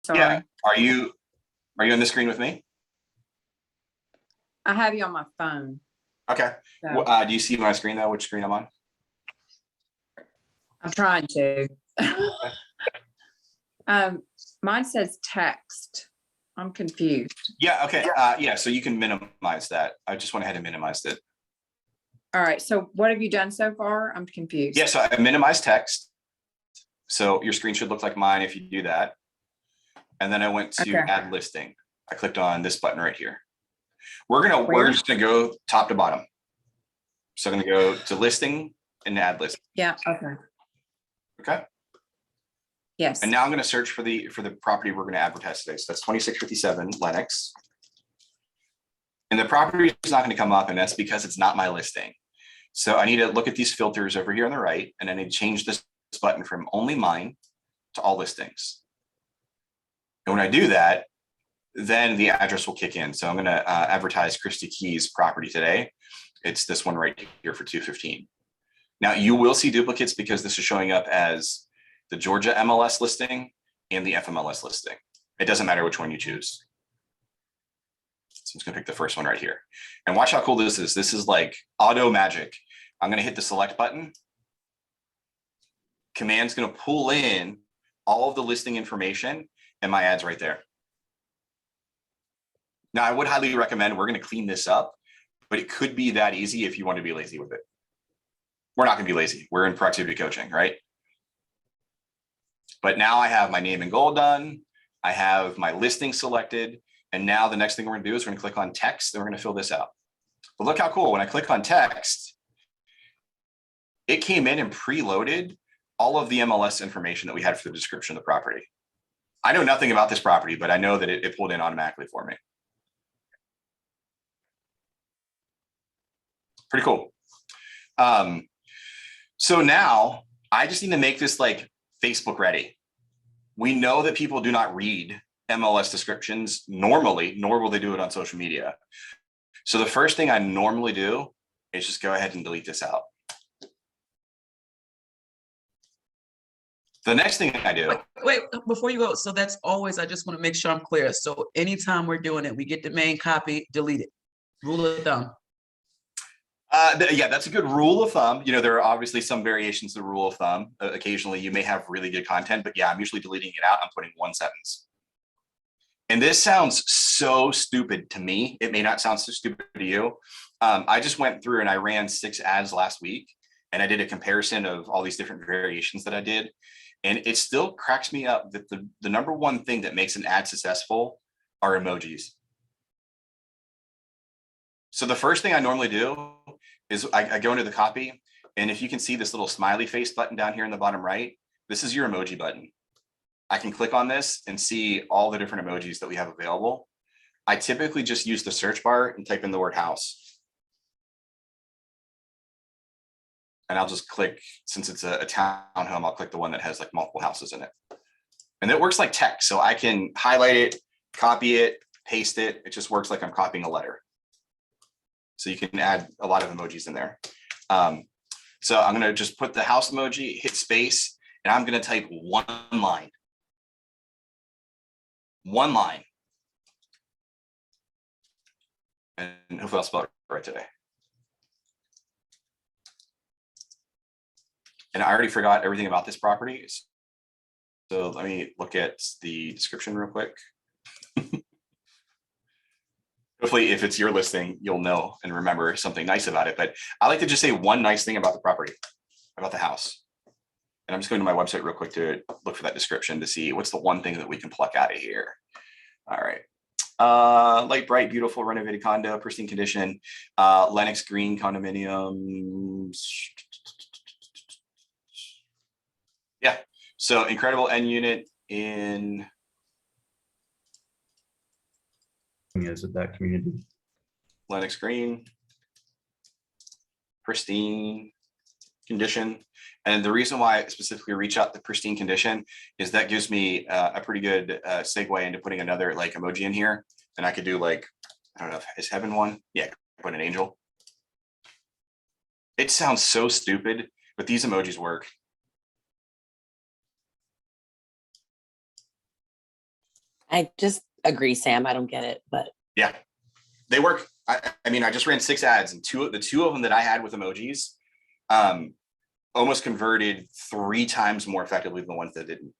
Yeah. Sorry. Are you on the screen with me? I have you on my phone. Okay. So Do you see my screen though? Which screen I'm on? I'm trying to. Mine says text. I'm confused. Yeah. Okay. Yeah. So you can minimize that. I just went ahead and minimized it. All right. So what have you done so far? I'm confused. Yeah. So I minimized text. So your screen should look like mine if you do that. And then I went to add listing. I clicked on this button right here. We're just gonna go top to bottom. So I'm gonna go to listing and add listing. Yeah. Okay. Okay. Yes. And now I'm gonna search for the property we're gonna advertise today. So that's 2657 Lenox. And the property is not gonna come up, and that's because it's not my listing. So I need to look at these filters over here on the right, and I need to change this button from only mine to all listings. And when I do that, then the address will kick in. So I'm gonna advertise Christy Key's property today. It's this one right here for 215. Now you will see duplicates because this is showing up as the Georgia MLS listing and the FMLS listing. It doesn't matter which one you choose. So I'm just gonna pick the first one right here. And watch how cool this is. This is like auto magic. I'm gonna hit the select button. Command's gonna pull in all of the listing information and my ads right there. Now I would highly recommend, we're gonna clean this up, but it could be that easy if you want to be lazy with it. We're not gonna be lazy. We're in productivity coaching, right? But now I have my name and goal done. I have my listing selected. And now the next thing we're gonna do is we're gonna click on text and we're gonna fill this out. But look how cool, when I click on text, it came in and preloaded all of the MLS information that we had for the description of the property. I know nothing about this property, but I know that it pulled in automatically for me. Pretty cool. So now I just need to make this like Facebook ready. We know that people do not read MLS descriptions normally, nor will they do it on social media. So the first thing I normally do is just go ahead and delete this out. The next thing I do. Wait, before you go, so that's always, I just want to make sure I'm clear. So anytime we're doing it, we get the main copy, delete it. Rule of thumb. Yeah, that's a good rule of thumb. You know, there are obviously some variations to the rule of thumb. Occasionally you may have really good content, but yeah, I'm usually deleting it out. I'm putting one sentence. And this sounds so stupid to me. It may not sound so stupid to you. I just went through and I ran 6 ads last week, and I did a comparison of all these different variations that I did. And it still cracks me up that the number one thing that makes an ad successful are emojis. So the first thing I normally do is I go into the copy, and if you can see this little smiley face button down here in the bottom right, this is your emoji button. I can click on this and see all the different emojis that we have available. I typically just use the search bar and type in the word house. And I'll just click, since it's a townhome, I'll click the one that has like multiple houses in it. And it works like text. So I can highlight it, copy it, paste it. It just works like I'm copying a letter. So you can add a lot of emojis in there. So I'm gonna just put the house emoji, hit space, and I'm gonna type one line. One line. And hopefully I'll spell it right today. And I already forgot everything about this property. So let me look at the description real quick. Hopefully, if it's your listing, you'll know and remember something nice about it. But I like to just say one nice thing about the property, about the house. And I'm just going to my website real quick to look for that description to see what's the one thing that we can pluck out of here. All right. Light, bright, beautiful, renovated condo, pristine condition, Lenox Green condominiums. Yeah. So incredible end unit in. Is it that community? Lenox Green, pristine condition. And the reason why I specifically reach out to pristine condition is that gives me a pretty good segue into putting another like emoji in here. And I could do like, I don't know, is heaven one? Yeah, put an angel. It sounds so stupid, but these emojis work. I just agree, Sam. I don't get it, but Yeah, they work. I mean, I just ran 6 ads, and the two of them that I had with emojis, almost converted 3 times more effectively than the ones that didn't.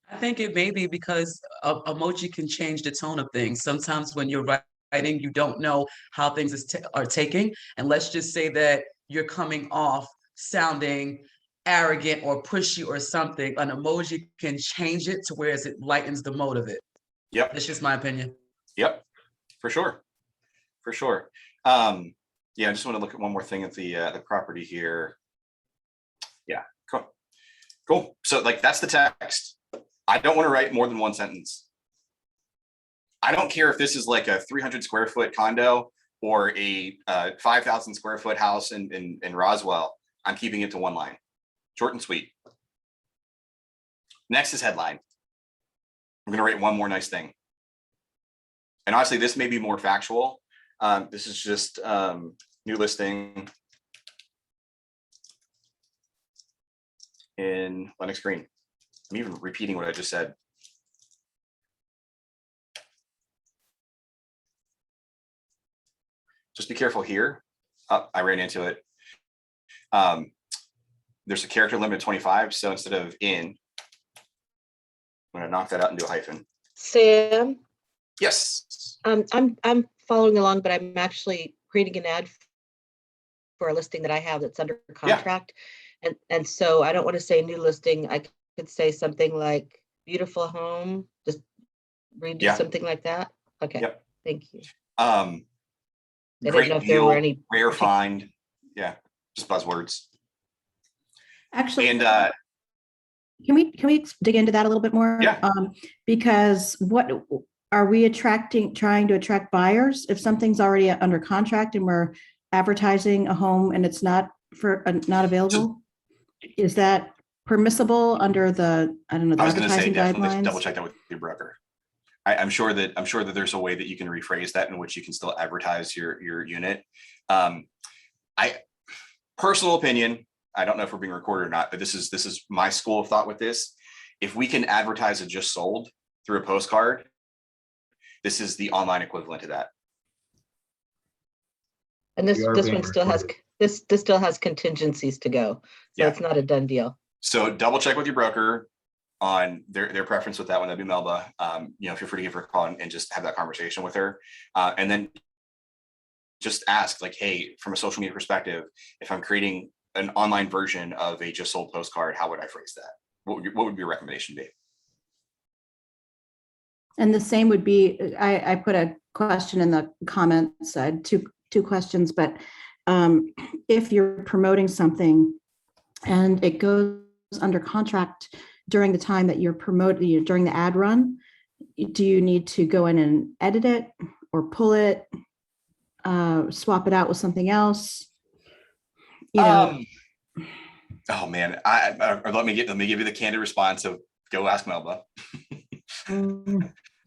I think it may be because emoji can change the tone of things. Sometimes when you're writing, you don't know how things are taking. And let's just say that you're coming off sounding arrogant or pushy or something. An emoji can change it to whereas it lightens the mode of it. Yep. That's just my opinion. Yep, for sure. For sure. Yeah, I just want to look at one more thing at the property here. Yeah, cool. Cool. So like that's the text. I don't want to write more than 1 sentence. I don't care if this is like a 300 square foot condo or a 5,000 square foot house in Roswell. I'm keeping it to 1 line, short and sweet. Next is headline. I'm going to write one more nice thing. And honestly, this may be more factual. This is just new listing in Lennox Green. I'm even repeating what I just said. Just be careful here. Oh, I ran into it. There's a character limit of 25. So instead of in, I'm gonna knock that out and do a hyphen. Sam, Yes. I'm following along, but I'm actually creating an ad for a listing that I have that's under contract. And so I don't want to say new listing. I could say something like beautiful home, just redo Yeah. something like that. Okay, Yep. thank you. I didn't great know if there were deal, any rare partic- find. Yeah, just buzzwords. Actually, And can we dig into that a little bit more? Yeah. Because what are we trying to attract buyers? If something's already under contract and we're advertising a home and it's not available, is that permissible under the, I don't know, the I was going to say advertising definitely double guidelines? check that with your broker. I'm sure that there's a way that you can rephrase that in which you can still advertise your unit. I personal opinion, I don't know if we're being recorded or not, but this is my school of thought with this. If we can advertise it just sold through a postcard, this is the online equivalent to that. And this We are this being one still has recorded. this still has contingencies to go. So Yeah. it's not a done deal. So double check with your broker on their preference with that one. That'd be Melba. Feel free to give her a call and just have that conversation with her. And then just ask like, hey, from a social media perspective, if I'm creating an online version of a just sold postcard, how would I phrase that? What would your recommendation be? And the same would be, I put a question in the comments, two questions, but if you're promoting something and it goes under contract during the time that you're promoting, during the ad run, do you need to go in and edit it or pull it, swap it out with something else? Oh man, let me give you the candid response of go ask Melba.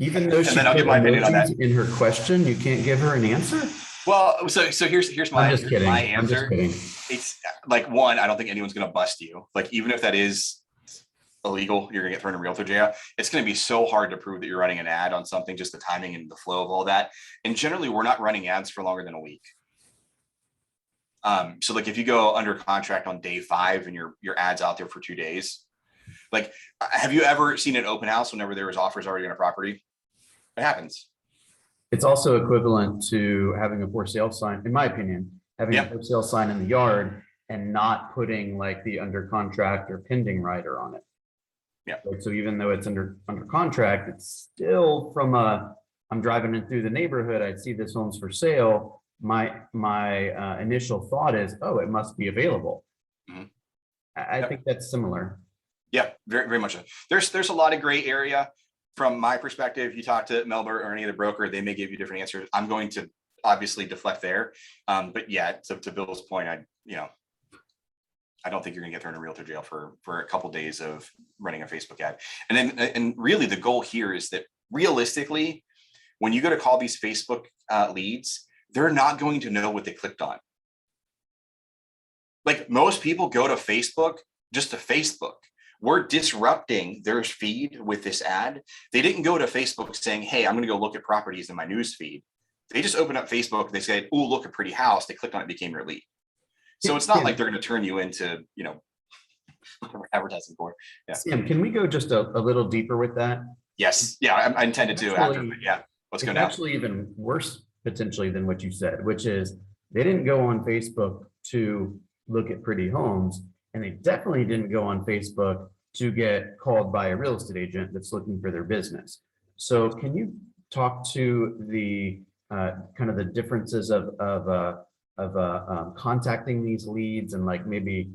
Even though she then I'll put give my opinion on that. emojis in her question, you can't give her an answer? Well, so here's my I'm just kidding. my I'm just answer. kidding. It's like, one, I don't think anyone's going to bust you. Like, even if that is illegal, you're going to get thrown in realtor jail. It's going to be so hard to prove that you're running an ad on something, just the timing and the flow of all that. And generally, we're not running ads for longer than a week. So like if you go under contract on day 5 and your ad's out there for 2 days, like, have you ever seen an open house whenever there was offers already on a property? It happens. It's also equivalent to having a for sale sign, in my opinion, having a for sale sign in the yard and not putting like the under contract or pending rider on it. Yeah. Like, so even though it's under contract, it's still from I'm driving in through the neighborhood, I see this home's for sale. My initial thought is, oh, it must be available. Mhm. I think that's similar. Yeah, very, very much so. There's a lot of gray area. From my perspective, you talk to Melba or any other broker, they may give you different answers. I'm going to obviously deflect there. But yeah, to Bill's point, I don't think you're gonna get thrown in realtor jail for a couple days of running a Facebook ad. And really the goal here is that realistically, when you go to call these Facebook leads, they're not going to know what they clicked on. Like, most people go to Facebook just to Facebook. we're disrupting their feed with this ad. They didn't go to Facebook saying, hey, I'm going to go look at properties in my news feed. They just opened up Facebook. They said, oh, look, a pretty house. They clicked on it, became your lead. So it's not like they're going to turn you into, you know, advertising for. Yeah. Sam, can we go just a little deeper with that? Yes. Yeah. I intended to after, but yeah. Let's go It's now. actually even worse potentially than what you said, which is they didn't go on Facebook to look at pretty homes, and they definitely didn't go on Facebook to get called by a real estate agent that's looking for their business. So can you talk to the kind of the differences of contacting these leads and like maybe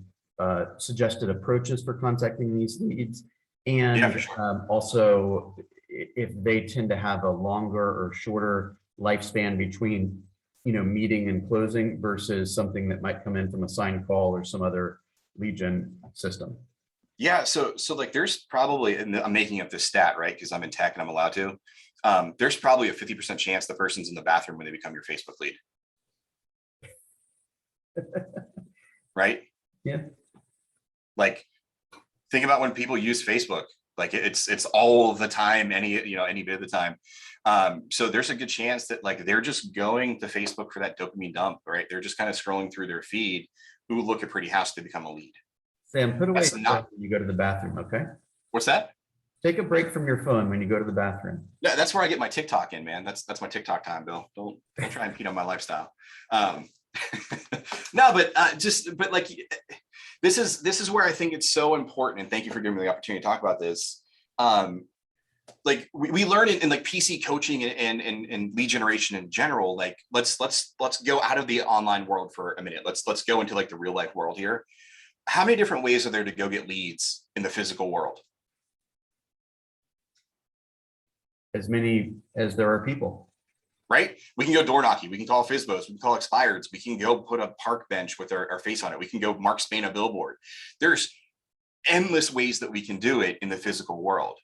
suggested approaches for contacting these leads? And Yeah, for sure. also if they tend to have a longer or shorter lifespan between, you know, meeting and closing versus something that might come in from a signed call or some other lead gen system. Yeah. So like there's probably, and I'm making up this stat, right? Because I'm in tech and I'm allowed to. There's probably a 50% chance the person's in the bathroom when they become your Facebook lead. Right? Yeah. Like, think about when people use Facebook. Like it's all the time, any bit of the time. So there's a good chance that like they're just going to Facebook for that dopamine dump, right? They're just kind of scrolling through their feed. Ooh, look at pretty house to become a lead. Sam, put away That's your not- phone when you go to the bathroom, okay? What's that? Take a break from your phone when you go to the bathroom. Yeah, that's where I get my TikTok in, man. That's my TikTok time, Bill. Don't try and impede on my lifestyle. No, but like this is where I think it's so important. And thank you for giving me the opportunity to talk about this. Like we learn in like PC coaching and lead generation in general. Like let's go out of the online world for a minute. Let's go into like the real life world here. How many different ways are there to go get leads in the physical world? As many as there are people. Right? We can go door knocking. We can call FISBOs. We can call expireds. We can go put a park bench with our face on it. We can go Mark Spain a billboard. There's endless ways that we can do it in the physical world.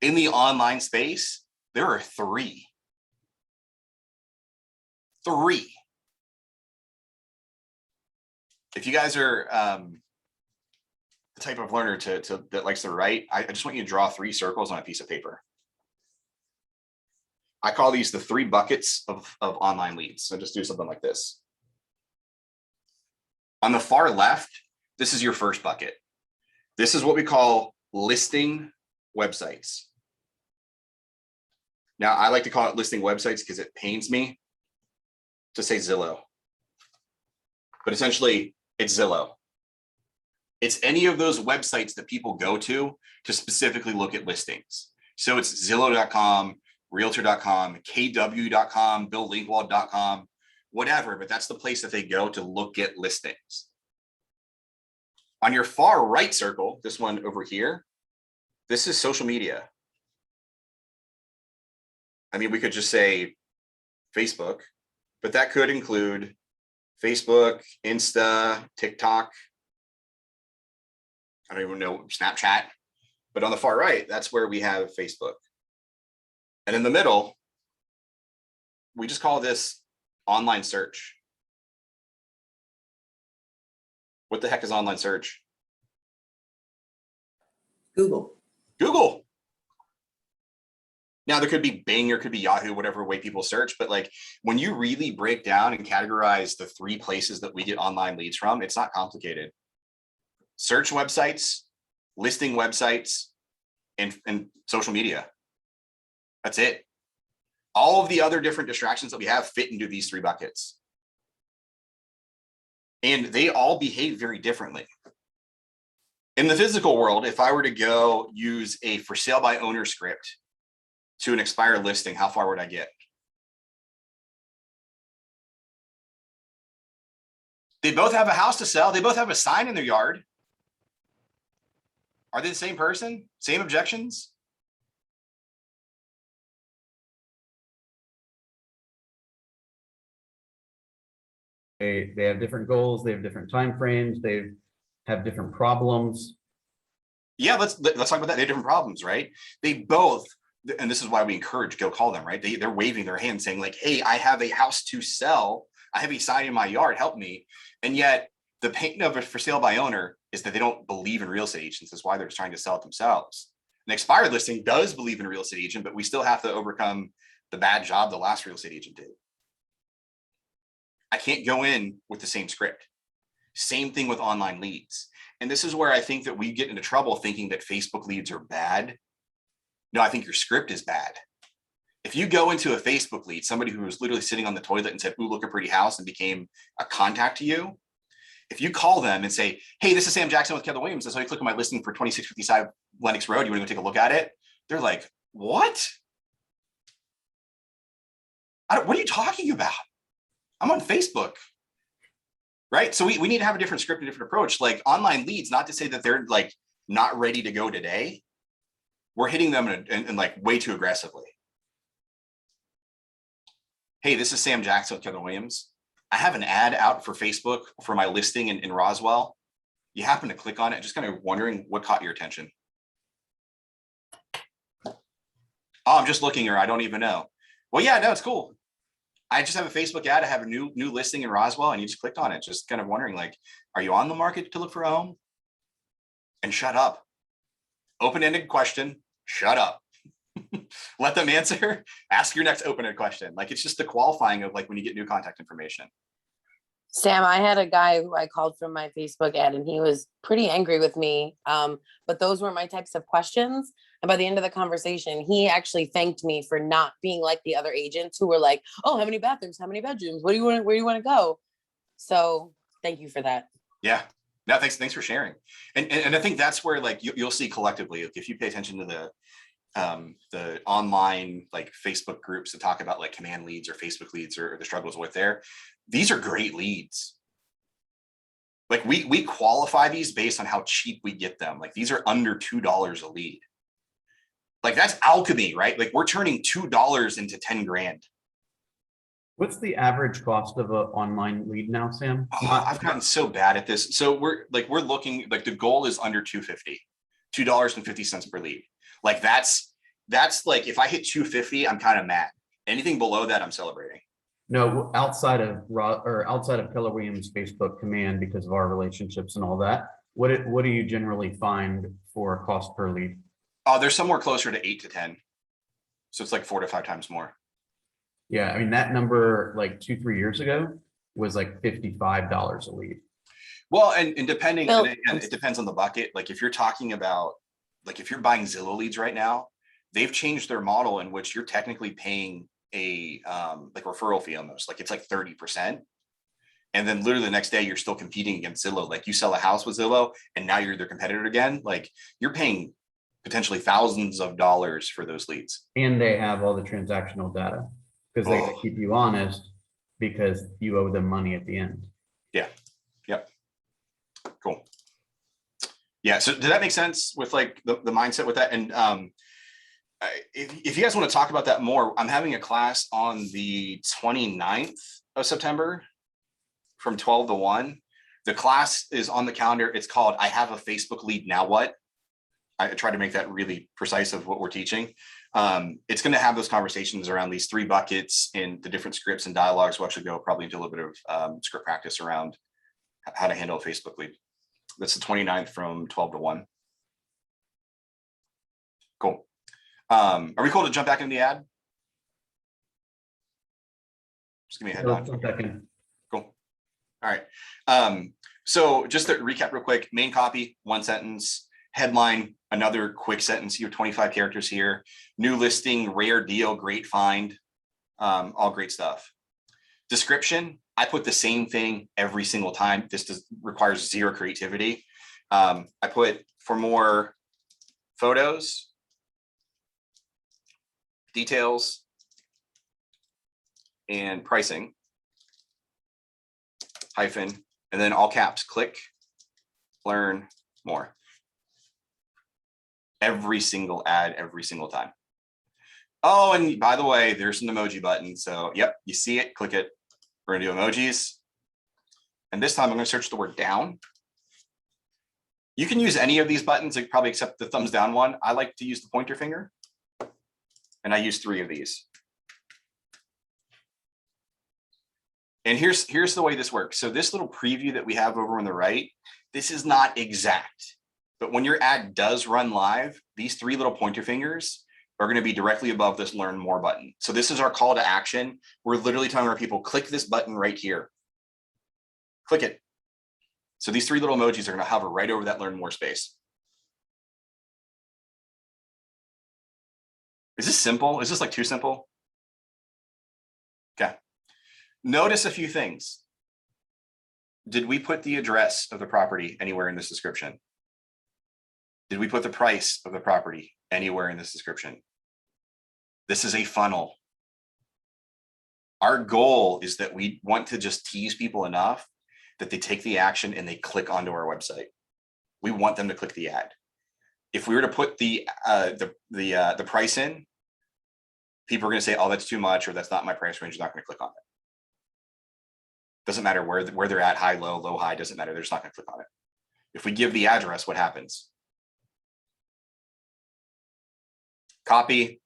In the online space, there are three. If you guys are the type of learner that likes to write, I just want you to draw 3 circles on a piece of paper. I call these the 3 buckets of online leads. So just do something like this. On the far left, this is your first bucket. This is what we call listing websites. Now, I like to call it listing websites because it pains me to say Zillow. But essentially, it's Zillow. It's any of those websites that people go to specifically look at listings. So it's Zillow.com, Realtor.com, KW.com, BillLinkwald.com, whatever, but that's the place that they go to look at listings. On your far right circle, this one over here, this is social media. I mean, we could just say Facebook, but that could include Facebook, Insta, TikTok. I don't even know, Snapchat. But on the far right, that's where we have Facebook. And in the middle, we just call this online search. What the heck is online search? Google. Google. Now there could be Bing or could be Yahoo, whatever way people search. But like when you really break down and categorize the 3 places that we get online leads from, it's not complicated. Search websites, listing websites, and social media. That's it. All of the other different distractions that we have fit into these 3 buckets. And they all behave very differently. In the physical world, if I were to go use a for sale by owner script to an expired listing, how far would I get? They both have a house to sell. They both have a sign in their yard. Are they the same person? Same objections? They have different goals, they have different timeframes, they have different problems. Yeah, let's talk about that. They have different problems, right? They both, and this is why we encourage go call them, right? They're waving their hand saying like, hey, I have a house to sell. I have a sign in my yard, help me. And yet the paint of a for sale by owner is that they don't believe in real estate agents. That's why they're trying to sell it themselves. An expired listing does believe in a real estate agent, but we still have to overcome the bad job the last real estate agent did. I can't go in with the same script. Same thing with online leads. And this is where I think that we get into trouble thinking that Facebook leads are bad. No, I think your script is bad. If you go into a Facebook lead, somebody who was literally sitting on the toilet and said, "Ooh, look a pretty house," and became a contact to you, if you call them and say, "Hey, this is Sam Jackson with Keller Williams. That's how you click on my listing for 2655 Lenox Road. You want to go take a look at it?" They're like, "What? What are you talking about? I'm on Facebook." Right? So we need to have a different script, a different approach. Like online leads, not to say that they're like not ready to go today. We're hitting them in like way too aggressively. "Hey, this is Sam Jackson with Keller Williams. I have an ad out for Facebook for my listing in Roswell. You happen to click on it, just kind of wondering what caught your attention." "Oh, I'm just looking, or I don't even know." "Well, yeah, no, it's cool. I just have a Facebook ad. I have a new listing in Roswell, and you just clicked on it. Just kind of wondering, like, are you on the market to look for a home?" And shut up. Open-ended question, shut up. Let them answer. Ask your next open-ended question. Like, it's just the qualifying of like when you get new contact information. Sam, I had a guy who I called from my Facebook ad and he was pretty angry with me. But those were my types of questions. And by the end of the conversation, he actually thanked me for not being like the other agents who were like, "Oh, how many bathrooms? How many bedrooms? Where do you want to go?" So thank you for that. Yeah. No, thanks for sharing. And I think that's where like you'll see collectively, like, if you pay attention to the online like Facebook groups that talk about like command leads or Facebook leads or the struggles with there, these are great leads. Like we qualify these based on how cheap we get them. Like these are under $2 a lead. Like that's alchemy, right? Like we're turning $2 into 10 grand. What's the average cost of an online lead now, Sam? Oh, I've gotten so bad at this. So we're looking, like the goal is under $2.50, $2.50 per lead. Like that's like, if I hit 250, I'm kind of mad. Anything below that, I'm celebrating. No, outside of Keller Williams Facebook command, because of our relationships and all that, what do you generally find for cost per lead? They're somewhere closer to 8 to 10. So it's like 4 to 5 times more. Yeah, I mean, that number like 2-3 years ago was like $55 a lead. Well, and depending, Bill- and again, it depends on the bucket. Like if you're talking about, like if you're buying Zillow leads right now, they've changed their model in which you're technically paying a like referral fee almost. Like it's like 30%. And then literally the next day you're still competing against Zillow. Like you sell a house with Zillow and now you're their competitor again. Like you're paying potentially thousands of dollars for those leads. And they have all the transactional data because they Oh. keep you honest because you owe them money at the end. Yeah. Yep. Cool. Yeah. So did that make sense with like the mindset with that? And if you guys want to talk about that more, I'm having a class on the 29th of September from 12 to 1. The class is on the calendar. It's called "I Have a Facebook Lead, Now What?" I try to make that really precise of what we're teaching. It's going to have those conversations around these 3 buckets and the different scripts and dialogues. We'll actually go probably into a little bit of script practice around how to handle a Facebook lead. That's the 29th from 12 to 1. Cool. Are we cool to jump back into the ad? Just give me a head nod. Second. Cool. All right. So just to recap real quick, main copy, 1 sentence, headline, another quick sentence. You have 25 characters here. New listing, rare deal, great find, all great stuff. Description, I put the same thing every single time. This requires zero creativity. I put for more photos, details, and pricing, hyphen, and then all caps, click, learn more. Every single ad, every single time. Oh, and by the way, there's an emoji button. So yep, you see it, click it. We're gonna do emojis. And this time I'm gonna search the word down. You can use any of these buttons, like probably except the thumbs down one. I like to use the pointer finger. And I use 3 of these. And here's the way this works. So this little preview that we have over on the right, This is not exact, but when your ad does run live, these three little pointer fingers are going to be directly above this learn more button. So this is our call to action. We're literally telling our people, click this button right here. Click it. So these three little emojis are going to hover right over that learn more space. Is this simple? Is this like too simple? Okay. Notice a few things. Did we put the address of the property anywhere in this description? Did we put the price of the property anywhere in this description? This is a funnel. Our goal is that we want to just tease people enough that they take the action and they click onto our website. We want them to click the ad. If we were to put the price in, people are going to say, oh, that's too much, or that's not my price range. They're not going to click on it. Doesn't matter where they're at, high, low, high, doesn't matter. They're just not going to click on it. If we give the address, what happens? Copy.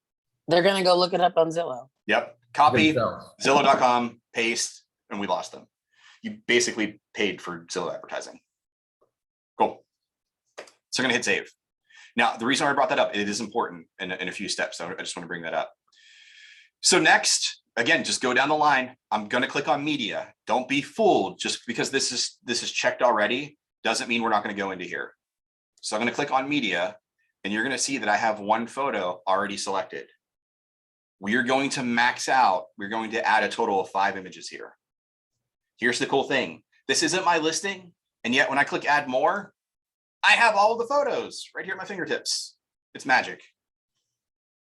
They're gonna go look it up on Zillow. Yep. Copy, Themselves. Zillow.com, paste, and we lost them. You basically paid for Zillow advertising. Cool. So I'm going to hit save. Now, the reason I brought that up, it is important in a few steps. So I just want to bring that up. So next, again, just go down the line. I'm going to click on media. Don't be fooled. Just because this is checked already doesn't mean we're not going to go into here. So I'm going to click on media, and you're going to see that I have one photo already selected. We are going to max out. We're going to add a total of 5 images here. Here's the cool thing. This isn't my listing. And yet when I click add more, I have all of the photos right here at my fingertips. It's magic.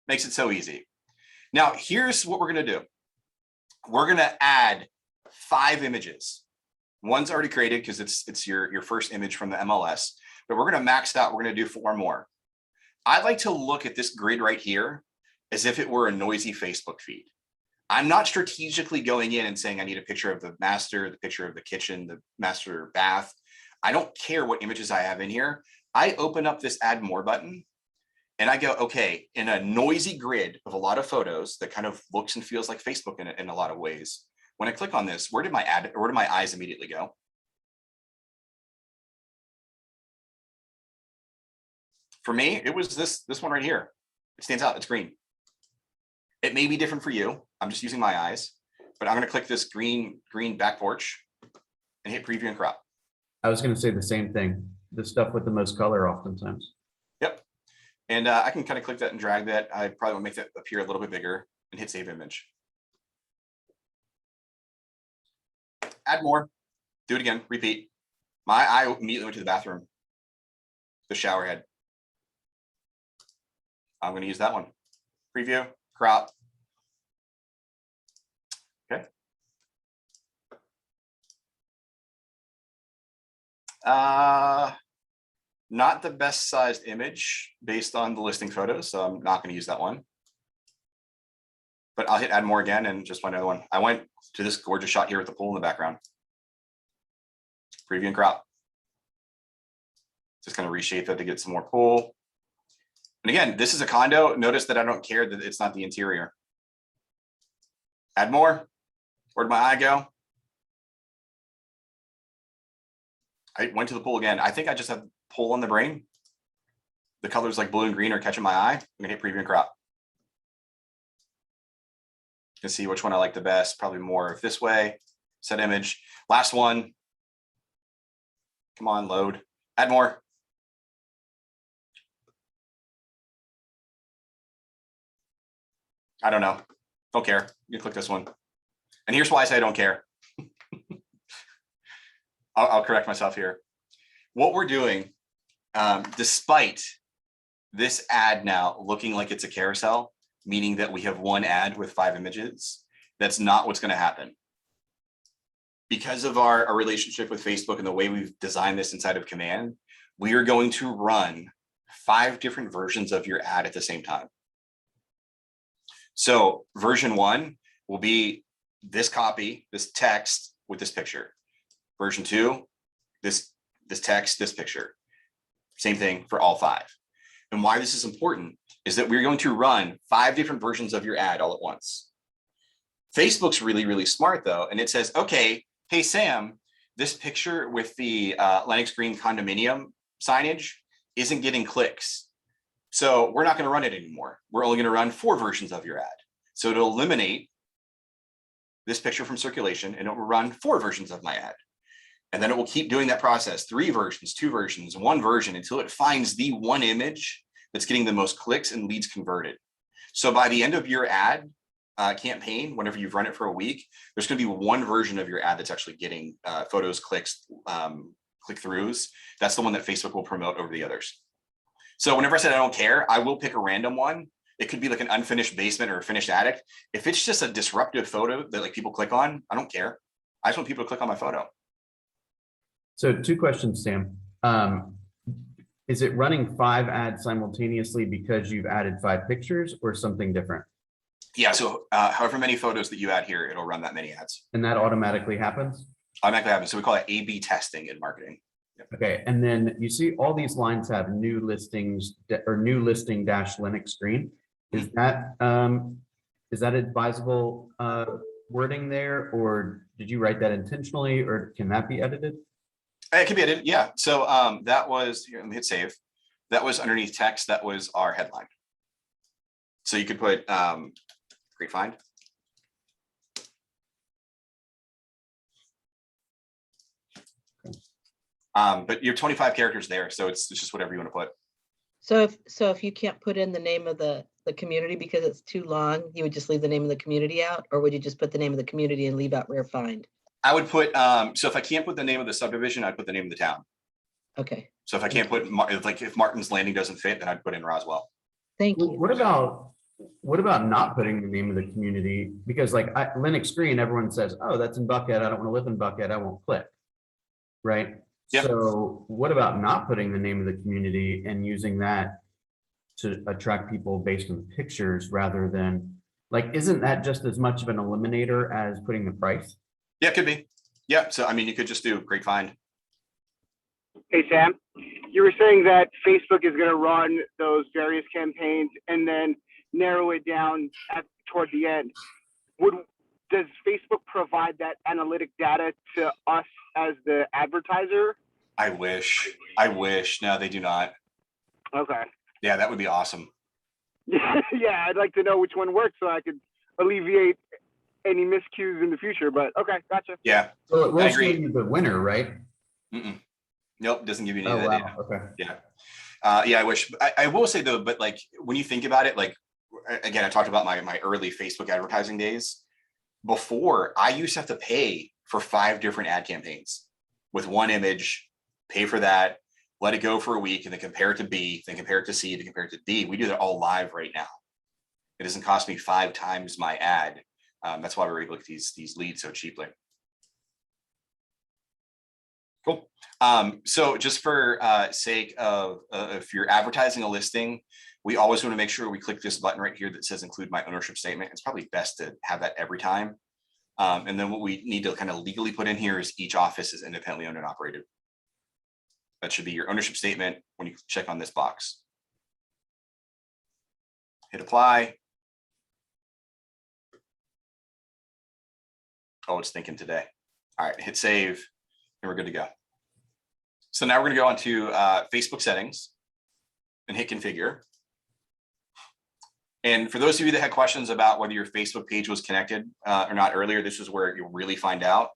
Makes it so easy. Now, here's what we're going to do. We're going to add 5 images. One's already created because it's your first image from the MLS, but we're going to max out. We're going to do 4 more. I'd like to look at this grid right here as if it were a noisy Facebook feed. I'm not strategically going in and saying I need a picture of the master, the picture of the kitchen, the master bath. I don't care what images I have in here. I open up this add more button and I go, okay, in a noisy grid of a lot of photos that kind of looks and feels like Facebook in a lot of ways. When I click on this, where did my eyes immediately go? For me, it was this one right here. It stands out, it's green. It may be different for you. I'm just using my eyes, but I'm going to click this green back porch and hit preview and crop. I was going to say the same thing. The stuff with the most color oftentimes. Yep. And I can kind of click that and drag that. I probably will make that appear a little bit bigger and hit save image. Add more. Do it again. Repeat. My eye immediately went to the bathroom, the shower head. I'm going to use that one. Preview, crop. Okay. Not the best sized image based on the listing photos, so I'm not going to use that one. But I'll hit add more again and just find another one. I went to this gorgeous shot here with the pool in the background. Preview and crop. Just going to reshape that to get some more pool. And again, this is a condo. Notice that I don't care that it's not the interior. Add more. Where'd my eye go? I went to the pool again. I think I just have pool on the brain. The colors like blue and green are catching my eye. I'm gonna hit preview and crop. You can see which one I like the best. Probably more of this way. Set image. Last one. Come on, load. Add more. I don't know. Don't care. You can click this one. And here's why I say I don't care. I'll correct myself here. What we're doing, despite this ad now looking like it's a carousel, meaning that we have one ad with 5 images, that's not what's going to happen. Because of our relationship with Facebook and the way we've designed this inside of Command, we are going to run 5 different versions of your ad at the same time. So version 1 will be this copy, this text with this picture. Version 2, this text, this picture. Same thing for all 5. And why this is important is that we're going to run 5 different versions of your ad all at once. Facebook's really, really smart though. And it says, okay, hey, Sam, this picture with the Lennox Green condominium signage isn't getting clicks. So we're not going to run it anymore. We're only going to run 4 versions of your ad. So it'll eliminate this picture from circulation and it will run 4 versions of my ad. And then it will keep doing that process, 3 versions, 2 versions, 1 version until it finds the one image that's getting the most clicks and leads converted. So by the end of your ad campaign, whenever you've run it for a week, there's going to be 1 version of your ad that's actually getting photos, clicks, click-throughs. That's the one that Facebook will promote over the others. So whenever I said I don't care, I will pick a random one. It could be like an unfinished basement or a finished attic. If it's just a disruptive photo that like people click on, I don't care. I just want people to click on my photo. So 2 questions, Sam. Is it running 5 ads simultaneously because you've added 5 pictures or something different? Yeah, so however many photos that you add here, it'll run that many ads. And that automatically happens? Automatically happens. So we call it A/B testing in marketing. Yep. Okay, and then you see all these lines have new listings or new listing dash Linux screen. Is that advisable wording there, or did you write that intentionally, or can that be edited? It can be edited, yeah. So that was, here, let me hit save. That was underneath text. That was our headline. So you could put great find. But you have 25 characters there, so it's just whatever you want to put. So if you can't put in the name of the community because it's too long, you would just leave the name of the community out, or would you just put the name of the community and leave out rare find? I would put, so if I can't put the name of the subdivision, I'd put the name of the town. Okay, So if I can't put, like if Martin's Landing doesn't fit, then I'd put in Roswell. thank you. What about not putting the name of the community? Because like Linux Green, everyone says, oh, that's in Buckhead. I don't want to live in Buckhead. I won't click. Right? Yep. So what about not putting the name of the community and using that to attract people based on the pictures rather than, like, isn't that just as much of an eliminator as putting the price? Yeah, it could be. Yeah, so I mean, you could just do great find. Hey, Sam, you were saying that Facebook is going to run those various campaigns and then narrow it down toward the end. Does Facebook provide that analytic data to us as the advertiser? I wish. No, they do not. Okay. Yeah, that would be awesome. Yeah, I'd like to know which one works so I could alleviate any miscues in the future, but okay, gotcha. Yeah. So it will I show agree. you the winner, right? Nope, doesn't give you any Oh, of that wow. data. Okay. Yeah. Yeah, I wish. I will say though, but like when you think about it, like again, I talked about my early Facebook advertising days. Before, I used to have to pay for 5 different ad campaigns with 1 image, pay for that, let it go for a week, and then compare it to B, then compare it to C, then compare it to D. We do that all live right now. It doesn't cost me 5 times my ad. That's why we're able to get these leads so cheaply. Cool. So just for sake of if you're advertising a listing, we always want to make sure we click this button right here that says include my ownership statement. It's probably best to have that every time. And then what we need to kind of legally put in here is each office is independently owned and operated. That should be your ownership statement when you check on this box. Hit apply. Oh, it's thinking today. All right, hit save, and we're good to go. So now we're going to go on to Facebook settings and hit configure. And for those of you that had questions about whether your Facebook page was connected or not earlier, this is where you'll really find out.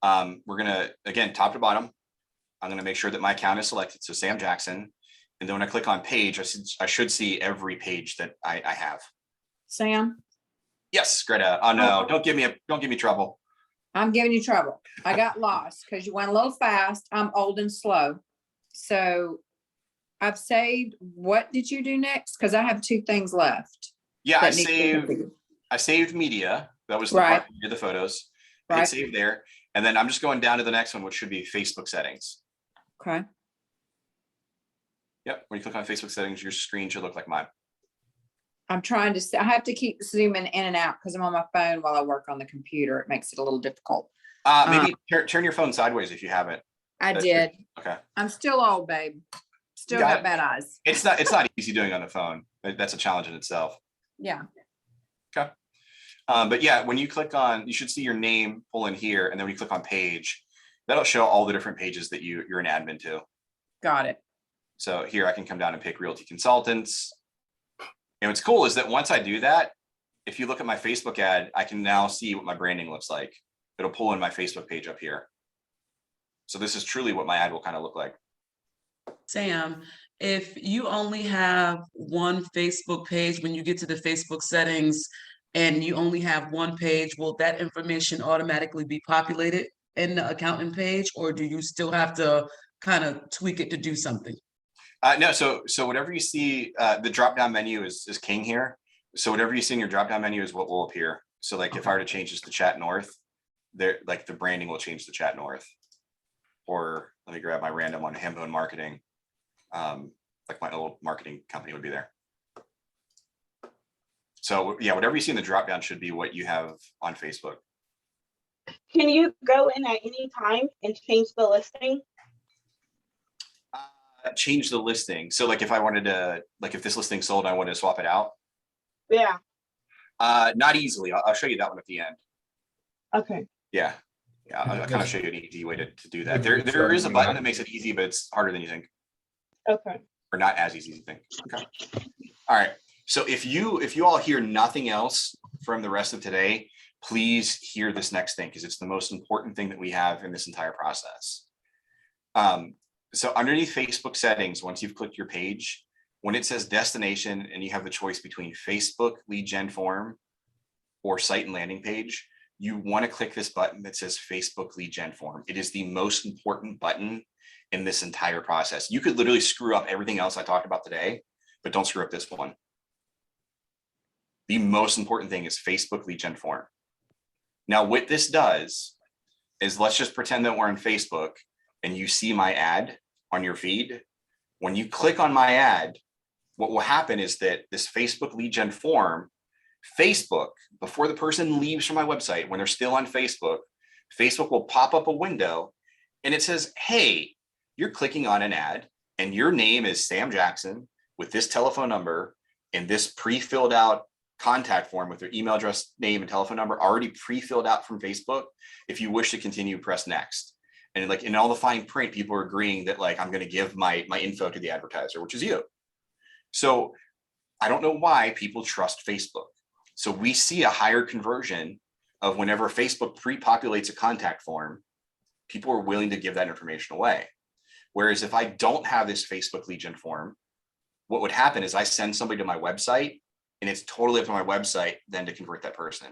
We're going to, again, top to bottom, I'm going to make sure that my account is selected. So Sam Jackson. And then when I click on page, I should see every page that I have. Sam, Yes, Greta. Oh no, don't give me trouble. I'm giving you trouble. I got lost because you went a little fast. I'm old and slow. So I've saved. What did you do next? Because I have 2 things left. Yeah, that need to be configured. I saved media. That was the Right. part where we did the photos. I hit Right. save there. And then I'm just going down to the next one, which should be Facebook settings. Okay. Yep. When you click on Facebook settings, your screen should look like mine. I'm trying to, I have to keep zooming in and out because I'm on my phone while I work on the computer. It makes it a little difficult. Maybe turn your phone sideways if you haven't. I That's did. Okay. I'm still old, babe. Still Got got it. bad eyes. It's not easy doing on the phone. That's a challenge in itself. Yeah. But yeah, when you click on, you should see your name pull in here. And then when you click on page, That'll show all the different pages that you're an admin to. Got it. So here I can come down and pick Realty Consultants. And what's cool is that once I do that, if you look at my Facebook ad, I can now see what my branding looks like. It'll pull in my Facebook page up here. So this is truly what my ad will kind of look like. Sam, if you only have one Facebook page, when you get to the Facebook settings and you only have one page, will that information automatically be populated in the accountant page, or do you still have to kind of tweak it to do something? No, so whatever you see, the drop-down menu is king here. So whatever you see in your drop-down menu is what will appear. So like if I were to change this to Chat North, there, like the branding will change to Chat North. Or let me grab my random one, Hambone Marketing. Like my old marketing company would be there. So yeah, whatever you see in the drop-down should be what you have on Facebook. Can you go in at any time and change the listing? Change the listing. So like if I wanted to, like if this listing sold, I wanted to swap it out. Yeah. Not easily. I'll show you that one at the end. Okay. Yeah. Yeah, I'll kind of show you an easy way to do that. There is a button that makes it easy, but it's harder than you think. Okay. Or not as easy as you think. Okay. All right. So if you all hear nothing else from the rest of today, please hear this next thing because it's the most important thing that we have in this entire process. So underneath Facebook settings, once you've clicked your page, when it says destination and you have the choice between Facebook lead gen form or site and landing page, you want to click this button that says Facebook lead gen form. It is the most important button in this entire process. You could literally screw up everything else I talked about today, but don't screw up this one. The most important thing is Facebook lead gen form. Now, what this does is let's just pretend that we're on Facebook and you see my ad on your feed. When you click on my ad, what will happen is that this Facebook lead gen form, Facebook, before the person leaves from my website, when they're still on Facebook, Facebook will pop up a window and it says, hey, you're clicking on an ad and your name is Sam Jackson with this telephone number and this pre-filled out contact form with their email address, name, and telephone number already pre-filled out from Facebook. If you wish to continue, press next. And like in all the fine print, people are agreeing that like I'm going to give my info to the advertiser, which is you. So I don't know why people trust Facebook. So we see a higher conversion of whenever Facebook pre-populates a contact form, people are willing to give that information away. Whereas if I don't have this Facebook lead gen form, what would happen is I send somebody to my website and it's totally up to my website then to convert that person.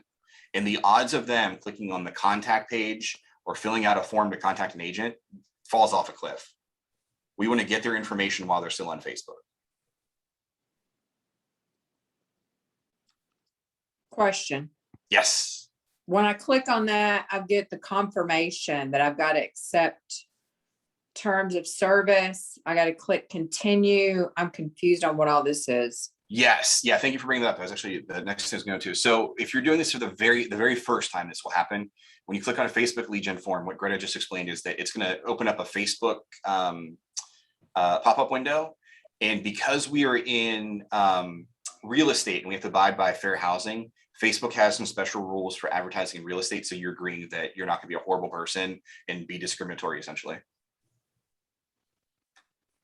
And the odds of them clicking on the contact page or filling out a form to contact an agent falls off a cliff. We want to get their information while they're still on Facebook. Question. Yes. When I click on that, I get the confirmation that I've got to accept terms of service. I got to click continue. I'm confused on what all this is. Yes. Yeah. Thank you for bringing that up. That was actually the next thing I was going to. So if you're doing this for the very first time, this will happen. When you click on a Facebook lead gen form, what Greta just explained is that it's going to open up a Facebook pop-up window. And because we are in real estate and we have to abide by fair housing, Facebook has some special rules for advertising in real estate. So you're agreeing that you're not going to be a horrible person and be discriminatory, essentially.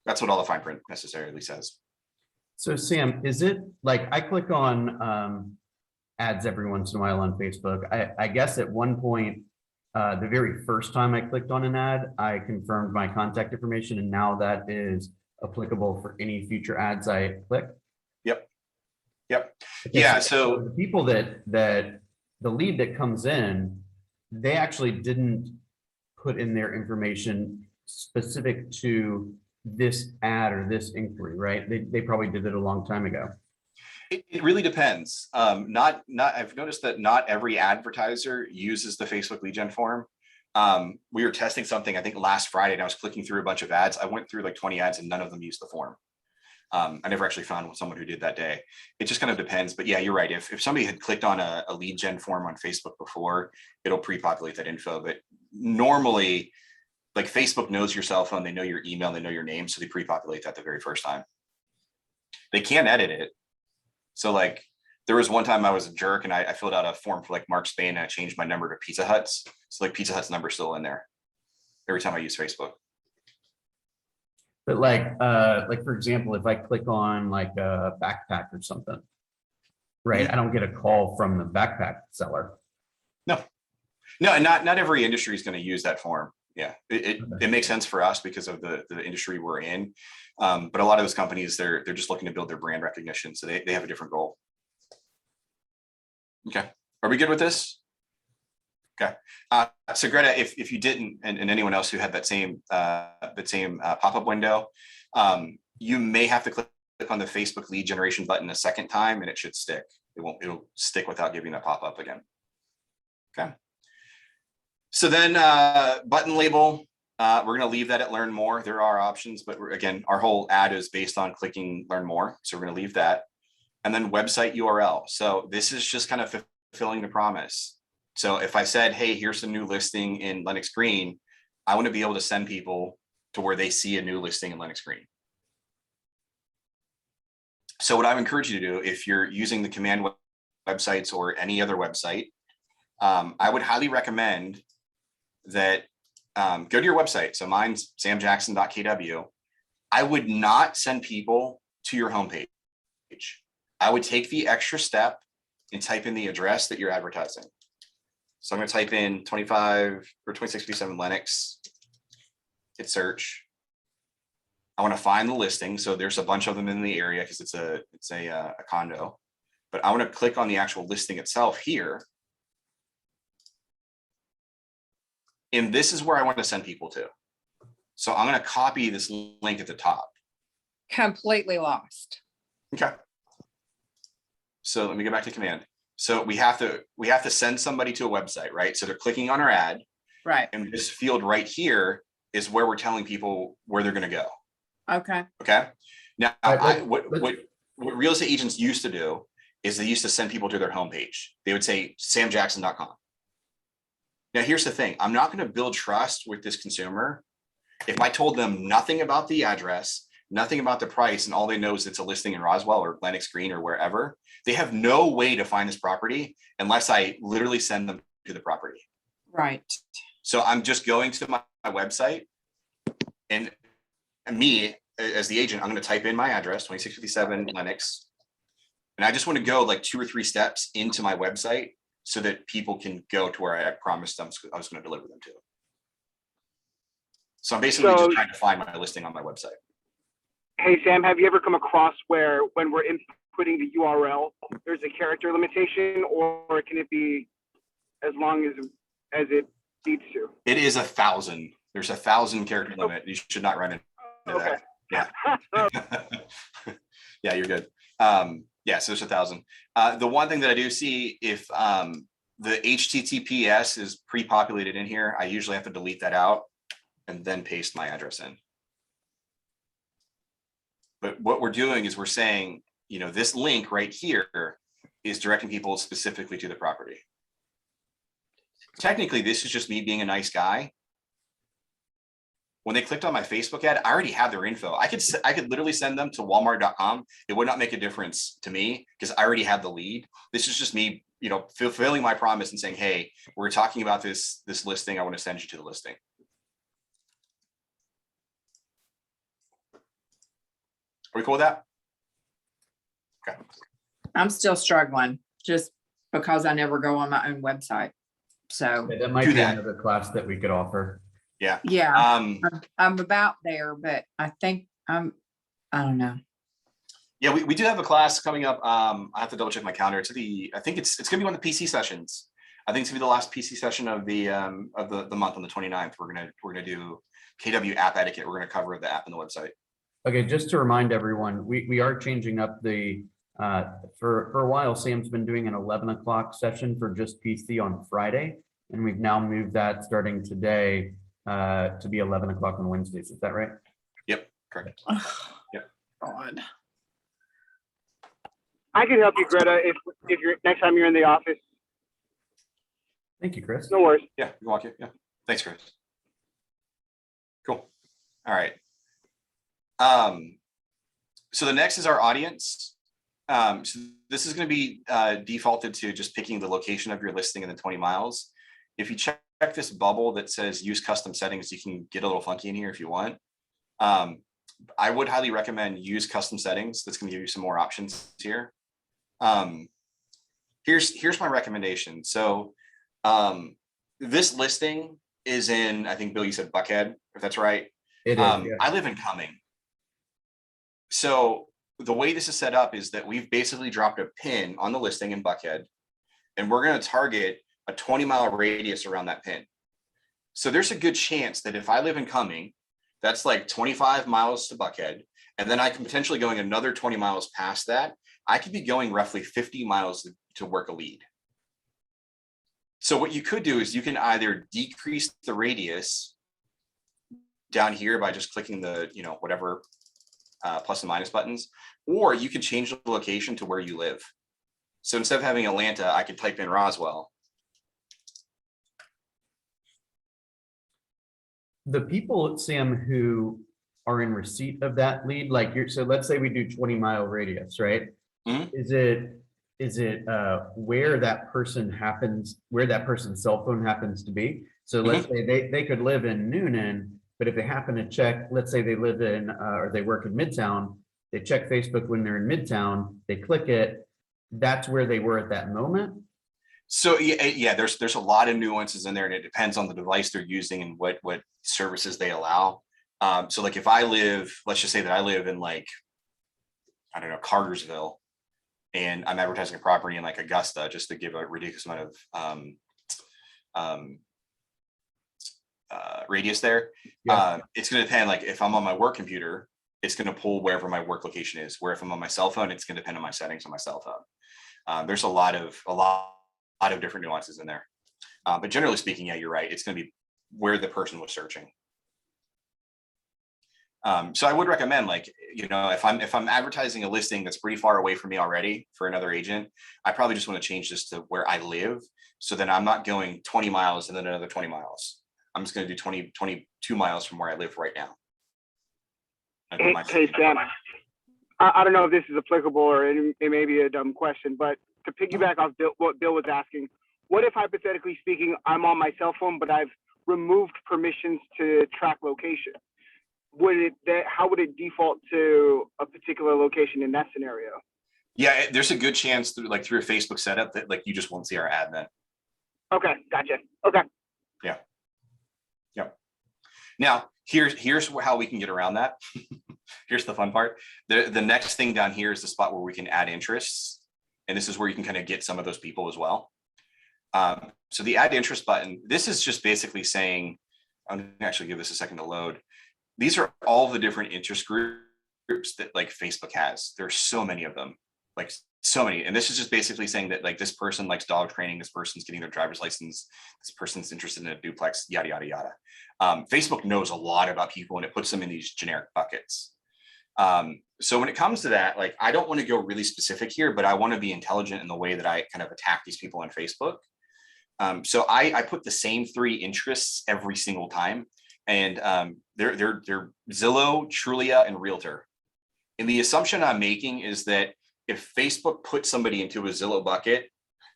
That's what all the fine print necessarily says. So Sam, is it like I click on ads every once in a while on Facebook? I guess at one point, the very first time I clicked on an ad, I confirmed my contact information, and now that is applicable for any future ads I click. Yep. Yep. Yeah. So the people that the lead that comes in, they actually didn't put in their information specific to this ad or this inquiry, right? They probably did it a long time ago. It really depends. I've noticed that not every advertiser uses the Facebook lead gen form. We were testing something, I think last Friday, and I was clicking through a bunch of ads. I went through like 20 ads and none of them used the form. I never actually found someone who did that day. It just kind of depends. But yeah, you're right. If somebody had clicked on a lead gen form on Facebook before, it'll pre-populate that info. But normally, like Facebook knows your cell phone, they know your email, they know your name, so they pre-populate that the very first time. They can't edit it. So like there was one time I was a jerk and I filled out a form for like Mark Spain and I changed my number to Pizza Hut's. So like Pizza Hut's number still in there. every time I use Facebook. But like for example, if I click on like a backpack or something, right, I don't get a call from the backpack seller. No, and not every industry is going to use that form. Yeah, it makes sense for us because of the industry we're in. But a lot of those companies, they're just looking to build their brand recognition. So they have a different goal. Okay, are we good with this? Okay, so Greta, if you didn't, and anyone else who had that same pop-up window, you may have to click on the Facebook lead generation button a second time and it should stick. It'll stick without giving that pop-up again. Okay. So then button label, we're going to leave that at learn more. There are options, but again, our whole ad is based on clicking learn more. So we're going to leave that. And then website URL. So this is just kind of fulfilling the promise. So if I said, hey, here's the new listing in Lenox Green, I want to be able to send people to where they see a new listing in Lenox Green. So what I would encourage you to do, if you're using the command websites or any other website, I would highly recommend that go to your website. So mine's samjackson.kw. I would not send people to your homepage. I would take the extra step and type in the address that you're advertising. So I'm going to type in 25 or 2657 Lenox, hit search. I want to find the listing. So there's a bunch of them in the area because it's a condo, but I want to click on the actual listing itself here. And this is where I want to send people to. So I'm going to copy this link at the top. Completely lost. Okay. So let me go back to command. So we have to send somebody to a website, right? So they're clicking on our ad. Right. And this field right here is where we're telling people where they're going to go. Okay. Okay. Now, Right, what real estate agents used to do is they used to send people to their homepage. They would say samjackson.com. Now, here's the thing. I'm not going to build trust with this consumer if I told them nothing about the address, nothing about the price, and all they know is it's a listing in Roswell or Lenox Green or wherever. They have no way to find this property unless I literally send them to the property. Right. So I'm just going to my website, and me as the agent, I'm going to type in my address, 2657 Lenox, and I just want to go like 2 or 3 steps into my website so that people can go to where I promised them I was going to deliver them to. So I'm basically just trying to find my listing on my website. Hey, Sam, have you ever come across where when we're inputting the URL, there's a character limitation, or can it be as long as it needs to? It is 1,000. There's 1,000 character limit. You should not run into Okay. that. Yeah. Yeah, you're good. Yeah, so there's 1,000. The one thing that I do see, if the HTTPS is pre-populated in here, I usually have to delete that out and then paste my address in. But what we're doing is we're saying, you know, this link right here is directing people specifically to the property. Technically, this is just me being a nice guy. When they clicked on my Facebook ad, I already have their info. I could literally send them to walmart.com. It would not make a difference to me because I already have the lead. This is just me, you know, fulfilling my promise and saying, hey, we're talking about this listing. I want to send you to the listing. Are we cool with that? Okay. I'm still struggling just because I never go on my own website. So Okay, that might Do be that. another class that we could offer. Yeah. yeah, I'm about there, but I think I don't know. Yeah, we do have a class coming up. I have to double check my calendar. I think it's gonna be one of the PC sessions. I think it's gonna be the last PC session of the month on the 29th. We're gonna do KW app etiquette. We're gonna cover the app and the website. Okay, just to remind everyone, we are changing up the, for a while, Sam's been doing an 11 o'clock session for just PC on Friday. And we've now moved that starting today to be 11 o'clock on Wednesdays. Is that right? Yep, correct. Yep. God. I can help you, Greta, if you're next time you're in the office. Thank you, Chris. No worries. Yeah, you can walk it. Yeah. Thanks, Chris. Cool. All right. So the next is our audience. So this is going to be defaulted to just picking the location of your listing in the 20 miles. If you check this bubble that says use custom settings. You can get a little funky in here if you want. I would highly recommend use custom settings. That's going to give you some more options here. Here's my recommendation. So this listing is in, I think Bill, you said Buckhead, if that's right. It is, yeah. I live in Cumming. So the way this is set up is that we've basically dropped a pin on the listing in Buckhead, and we're going to target a 20-mile radius around that pin. So there's a good chance that if I live in Cumming, that's like 25 miles to Buckhead, and then I can potentially going another 20 miles past that. I could be going roughly 50 miles to work a lead. So what you could do is you can either decrease the radius down here by just clicking the, whatever plus and minus buttons, or you can change the location to where you live. So instead of having Atlanta, I could type in Roswell. The people, Sam, who are in receipt of that lead, like so let's say we do 20-mile radius, right? Mhm. Is it where that person's cell phone happens to be? So let's say they could live in Noonan, but if they happen to check, let's say they live in or they work in Midtown, they check Facebook when they're in Midtown, they click it, that's where they were at that moment. So yeah, there's a lot of nuances in there, and it depends on the device they're using and what services they allow. So like if I live, let's just say that I live in like, I don't know, Cartersville, and I'm advertising a property in like Augusta, just to give a ridiculous amount of radius there. Yeah. It's going to depend. Like if I'm on my work computer, it's going to pull wherever my work location is. Where if I'm on my cell phone, it's going to depend on my settings on my cell phone. There's a lot of different nuances in there. But generally speaking, yeah, you're right. It's going to be where the person was searching. So I would recommend, like, if I'm advertising a listing that's pretty far away from me already for another agent, I probably just want to change this to where I live. So then I'm not going 20 miles and then another 20 miles. I'm just going to do 22 miles from where I live right now. Hey, Sam, I don't know if this is applicable or it may be a dumb question, but to piggyback off what Bill was asking, what if hypothetically speaking, I'm on my cell phone, but I've removed permissions to track location? How would it default to a particular location in that scenario? Yeah, there's a good chance through a Facebook setup that like you just won't see our ad then. Okay, gotcha. Okay. Yeah. Yep. Now here's how we can get around that. Here's the fun part. The next thing down here is the spot where we can add interests, and this is where you can kind of get some of those people as well. So the add interest button, this is just basically saying, I'm gonna actually give this a second to load. These are all the different interest groups that like Facebook has. There's so many of them, like so many. And this is just basically saying that like this person likes dog training, this person's getting their driver's license, this person's interested in a duplex, yada, yada, yada. Facebook knows a lot about people and it puts them in these generic buckets. So when it comes to that, like, I don't want to go really specific here, but I want to be intelligent in the way that I kind of attack these people on Facebook. So I put the same 3 interests every single time. And they're Zillow, Trulia, and Realtor. And the assumption I'm making is that if Facebook puts somebody into a Zillow bucket,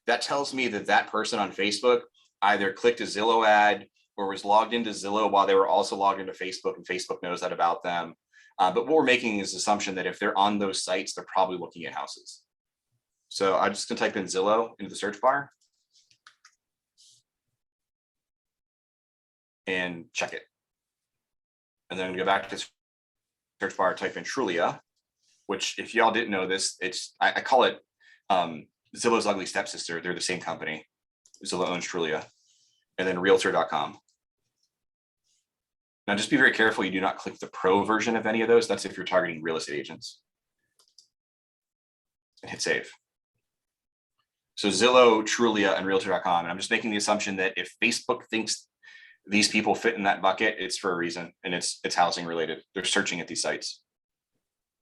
that tells me that that person on Facebook either clicked a Zillow ad or was logged into Zillow while they were also logged into Facebook, and Facebook knows that about them. But what we're making is the assumption that if they're on those sites, they're probably looking at houses. So I'm just gonna type in Zillow into the search bar and check it. And then go back to the search bar, type in Trulia, which if y'all didn't know this, I call it Zillow's ugly stepsister. They're the same company. Zillow owns Trulia. And then realtor.com. Now just be very careful you do not click the pro version of any of those. That's if you're targeting real estate agents. And hit save. So Zillow, Trulia, and realtor.com. And I'm just making the assumption that if Facebook thinks these people fit in that bucket, it's for a reason, and it's housing related. They're searching at these sites.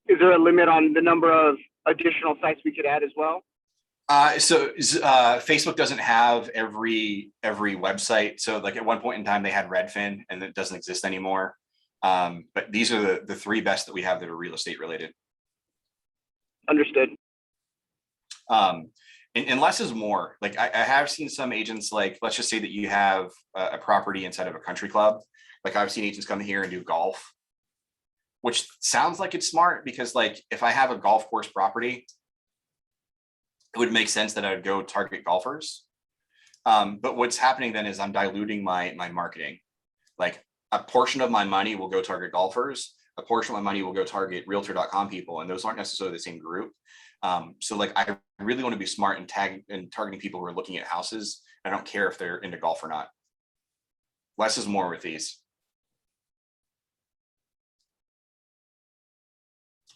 Is there a limit on the number of additional sites we could add as well? Facebook doesn't have every website. So like at one point in time they had Redfin, and it doesn't exist anymore. But these are the 3 best that we have that are real estate related. Understood. And less is more. Like I have seen some agents, like, let's just say that you have a property inside of a country club. Like I've seen agents come here and do golf, which sounds like it's smart because like if I have a golf course property, it would make sense that I would go target golfers. But what's happening then is I'm diluting my marketing. Like a portion of my money will go target golfers, a portion of my money will go target realtor.com people, and those aren't necessarily the same group. So like I really want to be smart and targeting people who are looking at houses. I don't care if they're into golf or not. Less is more with these.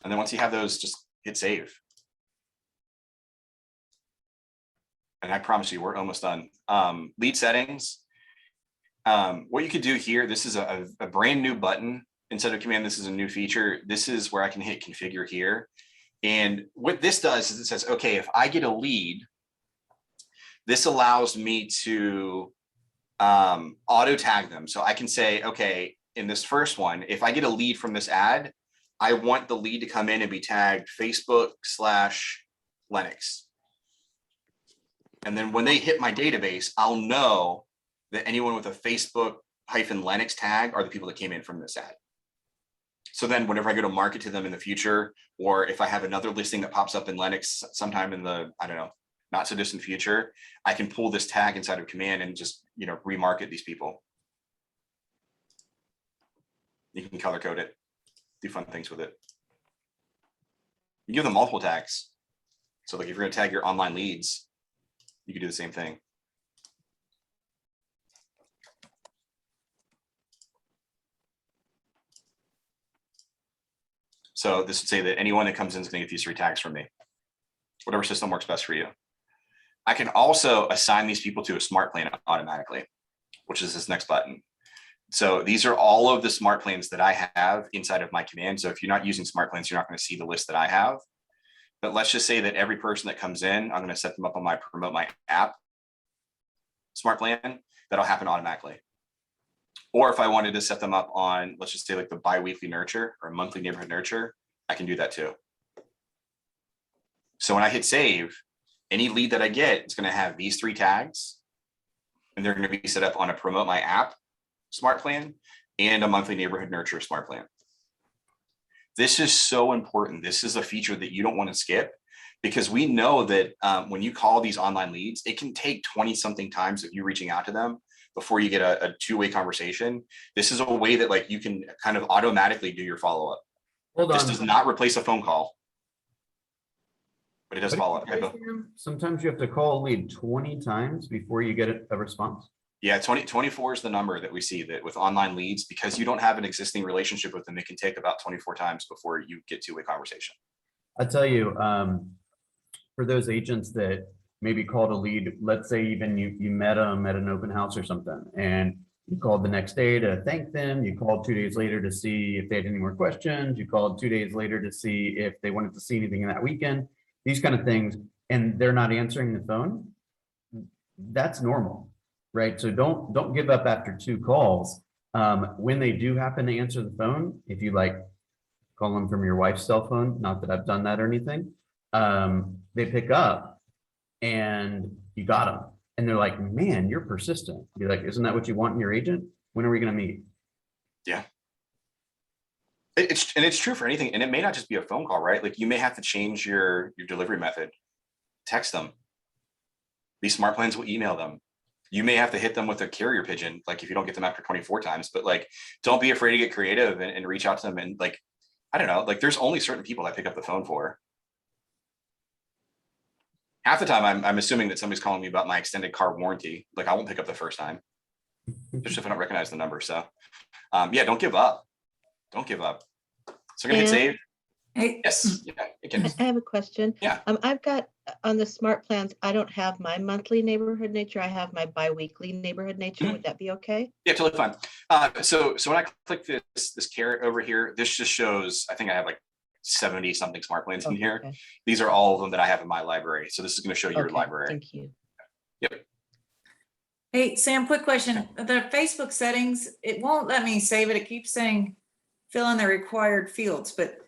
And then once you have those, just hit save. And I promise you, we're almost done. Lead settings. What you could do here, this is a brand new button. Instead of command, this is a new feature. This is where I can hit configure here. And what this does is it says, okay, if I get a lead, this allows me to auto tag them. So I can say, okay, in this first one, if I get a lead from this ad, I want the lead to come in and be tagged Facebook/Lennox. And then when they hit my database, I'll know that anyone with a Facebook-Lennox tag are the people that came in from this ad. So then whenever I go to market to them in the future, or if I have another listing that pops up in Lennox sometime in the, I don't know, not so distant future, I can pull this tag inside of command and just, remarket these people. You can color code it, do fun things with it. You give them multiple tags. So like if you're gonna tag your online leads, you can do the same thing. So this would say that anyone that comes in is going to get these 3 tags from me, whatever system works best for you. I can also assign these people to a smart plan automatically, which is this next button. So these are all of the smart plans that I have inside of my command. So if you're not using smart plans, you're not going to see the list that I have. But let's just say that every person that comes in, I'm going to set them up on my promote my app smart plan. That'll happen automatically. Or if I wanted to set them up on, let's just say like the bi-weekly nurture or monthly neighborhood nurture, I can do that too. So when I hit save, any lead that I get is going to have these 3 tags, and they're going to be set up on a promote my app smart plan and a monthly neighborhood nurture smart plan. This is so important. This is a feature that you don't want to skip, because we know that when you call these online leads, it can take 20 something times of you reaching out to them before you get a 2-way conversation. This is a way that like you can kind of automatically do your follow-up. This does not replace a phone call, but it does follow up. Sometimes you have to call a lead 20 times before you get a response. Yeah, 24 is the number that we see that with online leads, because you don't have an existing relationship with them, it can take about 24 times before you get 2-way conversation. I tell you, for those agents that maybe called a lead, let's say even you met them at an open house or something, and you called the next day to thank them, you called 2 days later to see if they had any more questions, you called 2 days later to see if they wanted to see anything in that weekend, these kind of things, and they're not answering the phone, that's normal, right? So don't give up after 2 calls. When they do happen to answer the phone, if you like call them from your wife's cell phone, not that I've done that or anything, they pick up and you got them. And they're like, man, you're persistent. Be like, isn't that what you want in your agent? When are we going to meet? Yeah. It's true for anything. And it may not just be a phone call, right? Like you may have to change your delivery method. Text them. These smart plans will email them. You may have to hit them with a carrier pigeon, like if you don't get them after 24 times, but like, don't be afraid to get creative and reach out to them. And like, I don't know, like there's only certain people I pick up the phone for. Half the time I'm assuming that somebody's calling me about my extended car warranty. Like I won't pick up the first time, just if I don't recognize the number. So yeah, don't give up. Don't give up. So I'm gonna hit save. Hey, Yes, yeah, it can. I have a question. Yeah. I've got on the smart plans, I don't have my monthly neighborhood nature. I have my bi-weekly neighborhood nature. Would that be okay? Yeah, totally fine. So when I click this caret over here, this just shows, I think I have like 70 something smart plans in here. Okay. These are all of them that I have in my library. So this is going to show your Okay, library. thank you. Yep. hey, Sam, quick question. The Facebook settings, it won't let me save it. It keeps saying fill in the required fields, but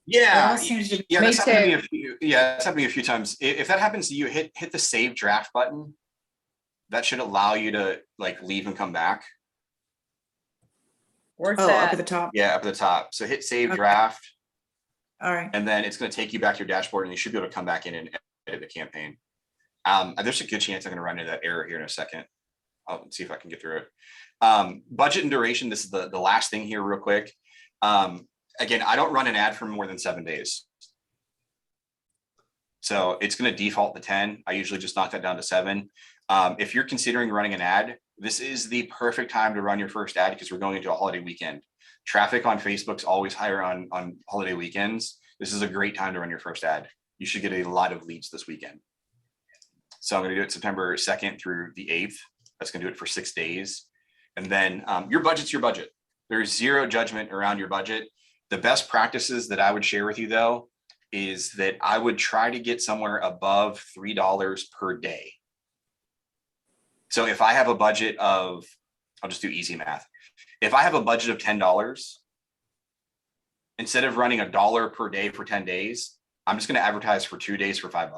Yeah, all seems to- yeah, Me that's happened to me too. a few, yeah, that's happened to me a few times. If that happens to you, hit the save draft button. That should allow you to like leave and come back. Where's Oh, up at the that? top. Yeah, up at the top. So hit save Okay. draft, All right. and then it's going to take you back to your dashboard, and you should be able to come back in and edit the campaign. There's a good chance I'm going to run into that error here in a second. I'll see if I can get through it. Budget and duration. This is the last thing here, real quick. Again, I don't run an ad for more than 7 days. So it's going to default to 10. I usually just knock that down to 7. If you're considering running an ad, this is the perfect time to run your first ad because we're going into a holiday weekend. Traffic on Facebook's always higher on holiday weekends. This is a great time to run your first ad. You should get a lot of leads this weekend. So I'm going to do it September 2nd through the 8th. That's going to do it for 6 days. And then your budget's your budget. There's zero judgment around your budget. The best practices that I would share with you, though, is that I would try to get somewhere above $3 per day. So if I have a budget of, I'll just do easy math. If I have a budget of $10, instead of running $1 per day for 10 days, I'm just going to advertise for 2 days for $5.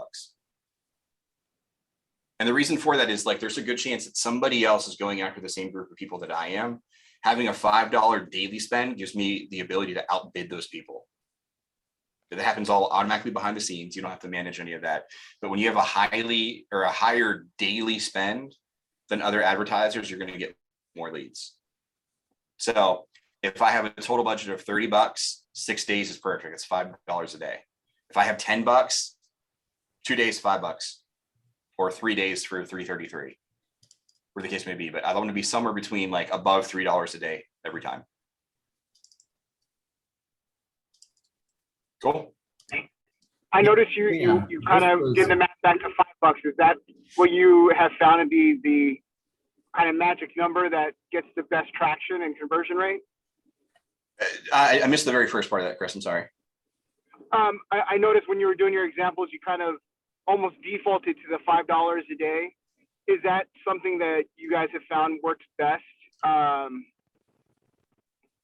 And the reason for that is like, there's a good chance that somebody else is going after the same group of people that I am. Having a $5 daily spend gives me the ability to outbid those people. That happens all automatically behind the scenes. You don't have to manage any of that. But when you have a higher daily spend than other advertisers, you're going to get more leads. So if I have a total budget of $30, 6 days is perfect. It's $5 a day. If I have $10, 2 days, $5, or 3 days for $3.33, where the case may be. But I want to be somewhere between like above $3 a day every time. Cool. I noticed you kind of did the math back to $5. Is that what you have found to be the kind of magic number that gets the best traction and conversion rate? I missed the very first part of that, Chris. I'm sorry. I noticed when you were doing your examples, you kind of almost defaulted to the $5 a day. Is that something that you guys have found works best?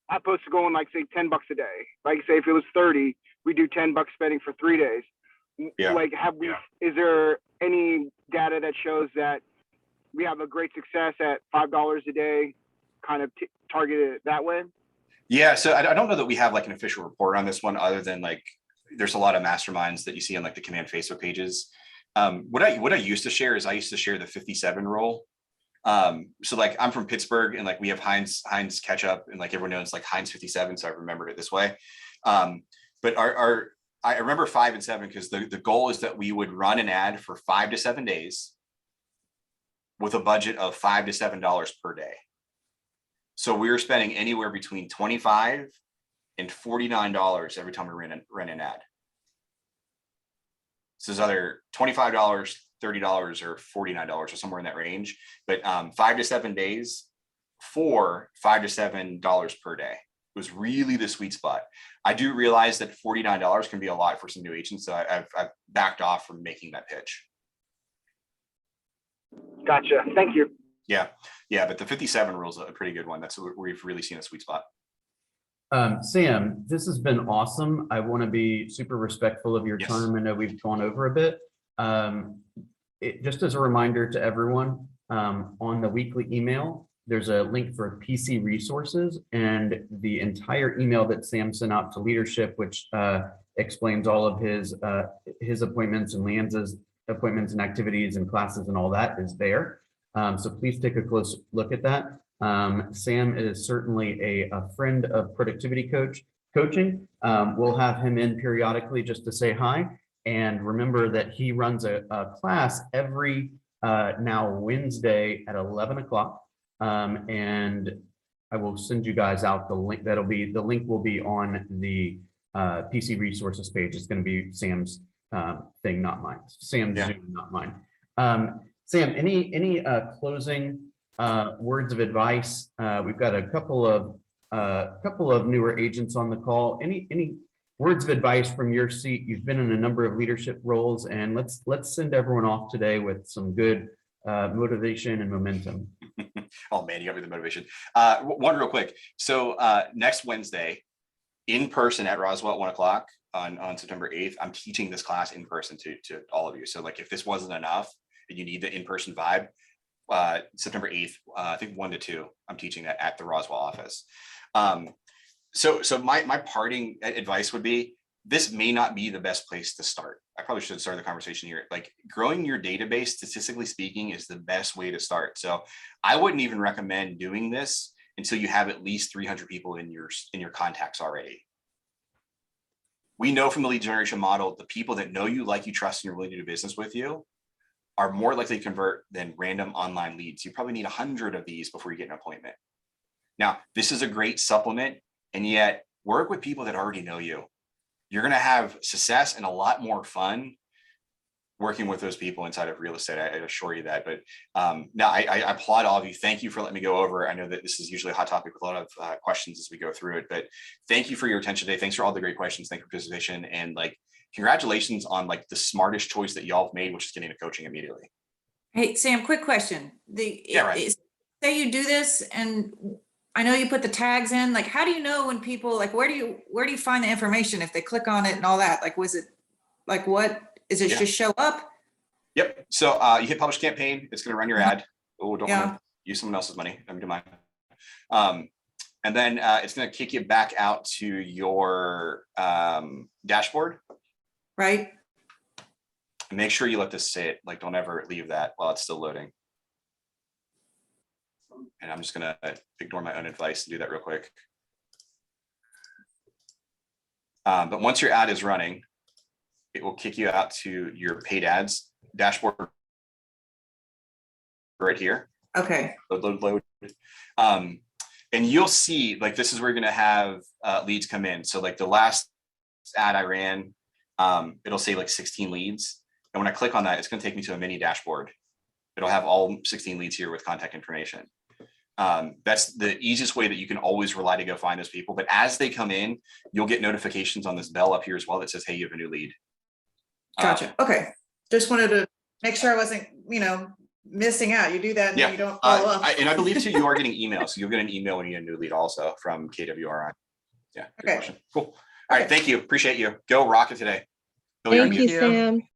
Opposed to going like say $10 a day. Like say if it was 30, we do $10 spending for 3 days. Yeah. Like is there any data that shows that we have a great success at $5 a day, kind of targeted that way? Yeah, so I don't know that we have like an official report on this one, other than like there's a lot of masterminds that you see on like the Command Facebook pages. What I used to share is I used to share the 57 rule. So like I'm from Pittsburgh and like we have Heinz ketchup and like everyone knows like Heinz 57, so I remembered it this way. But I remember 5 and 7 because the goal is that we would run an ad for 5 to 7 days with a budget of $5 to $7 per day. So we were spending anywhere between $25 and $49 every time we ran an ad. So there's either $25, $30, or $49 or somewhere in that range. But 5 to 7 days for $5 to $7 per day was really the sweet spot. I do realize that $49 can be a lot for some new agents, so I've backed off from making that pitch. Gotcha. Thank you. Yeah, but the 57 rule is a pretty good one. That's where we've really seen a sweet spot. Sam, this has been awesome. I want to be super respectful of your Yes. time. I know we've gone over a bit. Just as a reminder to everyone, on the weekly email, there's a link for PC resources, and the entire email that Sam sent out to leadership, which explains all of his appointments and Lance's appointments and activities and classes and all that is there. So please take a close look at that. Sam is certainly a friend of productivity coaching. We'll have him in periodically just to say hi. And remember that he runs a class every now Wednesday at 11 o'clock. And I will send you guys out the link. The link will be on the PC resources page. It's going to be Sam's thing, not mine. Sam's Zoom, not mine. Sam, any closing words of advice? We've got a couple of newer agents on the call. Any words of advice from your seat? You've been in a number of leadership roles, and let's send everyone off today with some good motivation and momentum. Oh man, you got me the motivation. One real quick. So next Wednesday, in person at Roswell at 1 o'clock, on September 8th, I'm teaching this class in person to all of you. So like, if this wasn't enough and you need the in-person vibe, September 8th, I think 1 to 2, I'm teaching that at the Roswell office. So my parting advice would be, this may not be the best place to start. I probably should start the conversation here. Like, growing your database, statistically speaking, is the best way to start. So I wouldn't even recommend doing this until you have at least 300 people in your contacts already. We know from the lead generation model, the people that know you, like you, trust, and you're willing to do business with you are more likely to convert than random online leads. You probably need 100 of these before you get an appointment. Now, this is a great supplement, and yet work with people that already know you. You're going to have success and a lot more fun working with those people inside of real estate. I assure you that. But no, I applaud all of you. Thank you for letting me go over. I know that this is usually a hot topic with a lot of questions as we go through it, but thank you for your attention today. Thanks for all the great questions. Thank you for participation, and like, congratulations on like the smartest choice that y'all have made, which is getting to coaching immediately. Hey, Sam, quick question. Say you do this, and I know you put the tags in, like, how do you know when people, like, where do you find the information if they click on it and all that? Like, was it, like, what, is it just show up? Yep. So you hit publish campaign, it's going to run your ad. Oh, don't want to use someone else's money. Let me do mine. And then it's going to kick you back out to your dashboard. Right. And make sure you let this sit. Like, don't ever leave that while it's still loading. And I'm just going to ignore my own advice and do that real quick. But once your ad is running, it will kick you out to your paid ads dashboard right here. Okay. Load. And you'll see, like, this is where you're going to have leads come in. So like the last ad I ran, it'll say like 16 leads. And when I click on that, it's going to take me to a mini dashboard. It'll have all 16 leads here with contact information. That's the easiest way that you can always rely to go find those people. But as they come in, you'll get notifications on this bell up here as well that says, hey, you have a new lead. Gotcha. Okay. Just wanted to make sure I wasn't, missing out. You do that and then you don't follow up. And I believe too, you are getting emails. So you'll get an email when you get a new lead also from KWRI. Yeah. Good question. Cool. All right. Thank you. Appreciate you. Go rock it today. Thank you, Sam.